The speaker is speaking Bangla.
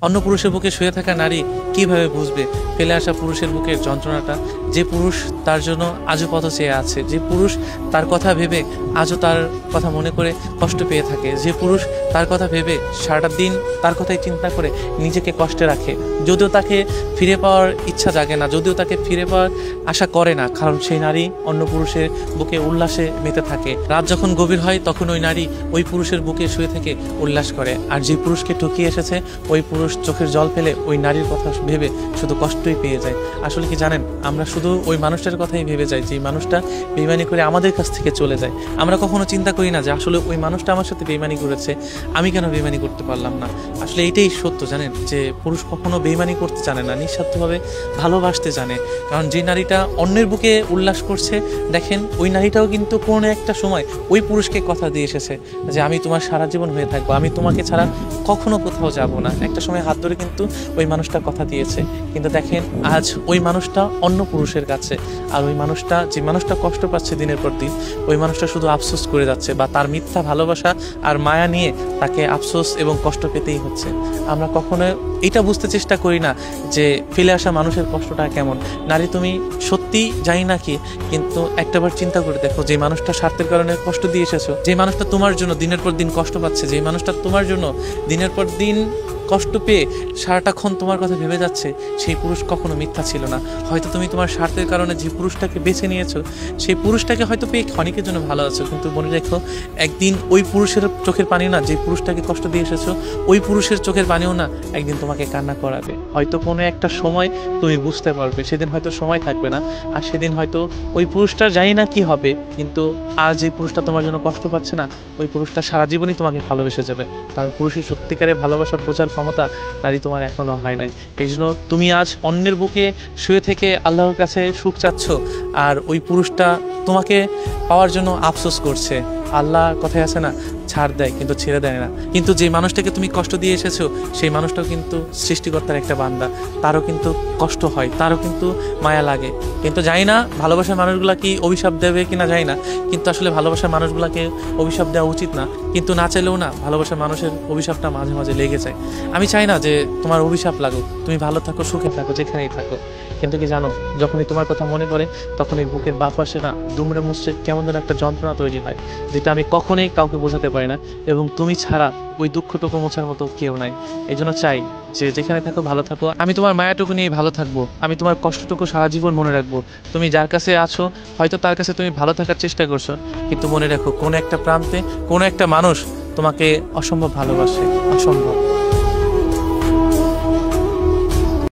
অন্য পুরুষের বুকে শুয়ে থাকা নারী কিভাবে বুঝবে ফেলে আসা পুরুষের বুকের যন্ত্রণাটা? যে পুরুষ তার জন্য আজও পথ চেয়ে আছে, যে পুরুষ তার কথা ভেবে আজও তার কথা মনে করে কষ্ট পেয়ে থাকে, যে পুরুষ তার কথা ভেবে সারাটা দিন তার কথাই চিন্তা করে নিজেকে কষ্টে রাখে, যদিও তাকে ফিরে পাওয়ার ইচ্ছা জাগে না, যদিও তাকে ফিরে পাওয়ার আশা করে না, কারণ সেই নারী অন্য পুরুষের বুকে উল্লাসে মেতে থাকে। রাত যখন গভীর হয় তখন ওই নারী ওই পুরুষের বুকে শুয়ে থেকে উল্লাস করে, আর যে পুরুষকে ঠকিয়ে এসেছে ওই পুরুষ চোখের জল ফেলে ওই নারীর কথা ভেবে শুধু কষ্টই পেয়ে যায়। আসলে কি জানেন, আমরা শুধু ওই মানুষটার কথাই ভেবে যাই যে মানুষটা বেইমানি করে আমাদের কাছ থেকে চলে যায়। আমরা কখনো চিন্তা করি না যে আসলে ওই মানুষটা আমার সাথে বেইমানি করেছে, আমি কেন বেইমানি করতে পারলাম না। আসলে এইটাই সত্য, জানেন, যে পুরুষ কখনো বেইমানি করতে জানে না, নিঃস্বার্থভাবে ভালোবাসতে জানে। কারণ যে নারীটা অন্যের বুকে উল্লাস করছে, দেখেন ওই নারীটাও কিন্তু কোনো একটা সময় ওই পুরুষকে কথা দিয়ে এসেছে যে আমি তোমার সারা জীবন হয়ে থাকবো, আমি তোমাকে ছাড়া কখনো কোথাও যাব না। একটা সময় হাত ধরে কিন্তু ওই মানুষটা কথা দিয়েছে, কিন্তু দেখেন আজ ওই মানুষটা অন্য পুরুষের কাছে। আর ওই মানুষটা, যে মানুষটা কষ্ট পাচ্ছে দিনের পর দিন, ওই মানুষটা শুধু আফসোস করে যাচ্ছে, বা তার মিথ্যা ভালোবাসা আর মায়া নিয়ে তাকে আফসোস এবং কষ্ট পেতেই হচ্ছে। আমরা কখনো এটা বুঝতে চেষ্টা করি না যে ফেলে আসা মানুষের কষ্টটা কেমন। নারী, তুমি সত্যি জানি না কি, কিন্তু একটাবার চিন্তা করে দেখো, যে মানুষটা স্বার্থের কারণে কষ্ট দিয়ে এসেছো, যে মানুষটা তোমার জন্য দিনের পর দিন কষ্ট পাচ্ছে, যে মানুষটা তোমার জন্য দিনের পর দিন কষ্ট পেয়ে সারাটাক্ষণ তোমার কথা ভেবে যাচ্ছে, সেই পুরুষ কখনো মিথ্যা ছিল না। হয়তো তুমি তোমার স্বার্থের কারণে যে পুরুষটাকে বেছে নিয়েছো, সেই পুরুষটাকে হয়তো পেয়ে ক্ষণিকের জন্য ভালো আছো, কিন্তু মনে রেখো একদিন ওই পুরুষের চোখের পানিও না, যে পুরুষটাকে কষ্ট দিয়ে এসেছো ওই পুরুষের চোখের পানিও না একদিন তোমাকে কান্না করাবে। হয়তো কোনো একটা সময় তুমি বুঝতে পারবে, সেদিন হয়তো সময় থাকবে না, আর সেদিন হয়তো ওই পুরুষটা জানি না কি হবে, কিন্তু আজ যে পুরুষটা তোমার জন্য কষ্ট পাচ্ছে না, ওই পুরুষটা সারা জীবনই তোমাকে ভালোবেসে যাবে। কারণ পুরুষের সত্যিকারের ভালোবাসার প্রচার ক্ষমতা নারী তোমার এখনো হয় নাই। এই জন্য তুমি আজ অন্যের বুকে শুয়ে থেকে আল্লাহর কাছে সুখ চাচ্ছ, আর ওই পুরুষটা তোমাকে পাওয়ার জন্য আফসোস করছে। আল্লাহ কথায় আছে না, ছাড় দেয় কিন্তু ছেড়ে দেয় না। কিন্তু যে মানুষটাকে তুমি কষ্ট দিয়ে এসেছো, সেই মানুষটাও কিন্তু সৃষ্টিকর্তার একটা বান্দা, তারও কিন্তু কষ্ট হয়, তারও কিন্তু মায়া লাগে। কিন্তু জানি না ভালোবাসার মানুষগুলা কি অভিশাপ দেবে কিনা জানি না, কিন্তু আসলে ভালোবাসার মানুষগুলাকে অভিশাপ দেওয়া উচিত না, কিন্তু না চাইলেও না ভালোবাসার মানুষের অভিশাপটা মাঝে মাঝে লেগে যায়। আমি চাই না যে তোমার অভিশাপ লাগুক, তুমি ভালো থাকো, সুখে থাকো, যেখানেই থাকো। কিন্তু কি জানো, যখনই তোমার কথা মনে পড়ে তখন এই বুকের বাঁ পাশে না দুমড়ে মুচড়ে কেমন যেন একটা যন্ত্রণা তৈরি হয়, যেটা আমি কখনোই কাউকে বোঝাতে পারি না, এবং তুমি ছাড়া ওই দুঃখটুকু মোছার মতো কেউ নাই। এই জন্য চাই যে যেখানে থাকো ভালো থাকো, আমি তোমার মায়াটুকু নিয়ে ভালো থাকবো, আমি তোমার কষ্টটুকু সারা জীবন মনে রাখবো। তুমি যার কাছে আছো হয়তো তার কাছে তুমি ভালো থাকার চেষ্টা করছো, কিন্তু মনে রাখো কোনো একটা প্রান্তে কোনো একটা মানুষ তোমাকে অসম্ভব ভালোবাসে, অসম্ভব।